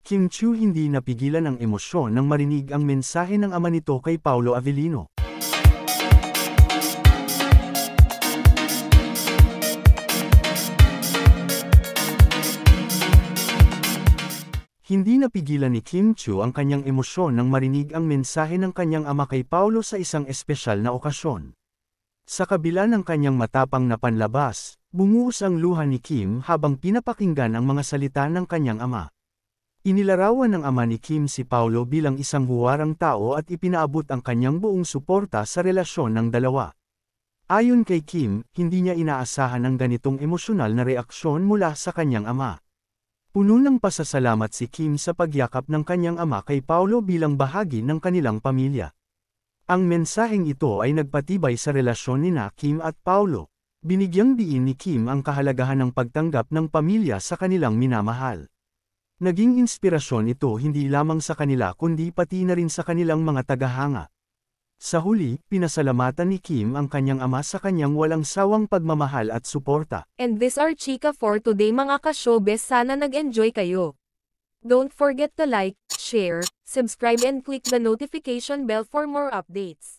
Kim Chiu hindi napigilan ang emosyon nang marinig ang mensahe ng ama nito kay Paolo Avellino. Hindi napigilan ni Kim Chiu ang kanyang emosyon nang marinig ang mensahe ng kanyang ama kay Paolo sa isang espesyal na okasyon. Sa kabila ng kanyang matapang na panlabas, bumuhos ang luha ni Kim habang pinapakinggan ang mga salita ng kanyang ama. Inilarawan ng ama ni Kim si Paolo bilang isang huwarang tao at ipinaabot ang kanyang buong suporta sa relasyon ng dalawa. Ayon kay Kim, hindi niya inaasahan ang ganitong emosyonal na reaksyon mula sa kanyang ama. Puno ng pasasalamat si Kim sa pagyakap ng kanyang ama kay Paolo bilang bahagi ng kanilang pamilya. Ang mensaheng ito ay nagpatibay sa relasyon nina Kim at Paolo. Binigyang diin ni Kim ang kahalagahan ng pagtanggap ng pamilya sa kanilang minamahal. Naging inspirasyon ito hindi lamang sa kanila kundi pati na rin sa kanilang mga tagahanga. Sa huli, pinasalamatan ni Kim ang kanyang ama sa kanyang walang sawang pagmamahal at suporta. And this are chika for today mga ka-showbiz, sana nag-enjoy kayo. Don't forget to like, share, subscribe and click the notification bell for more updates.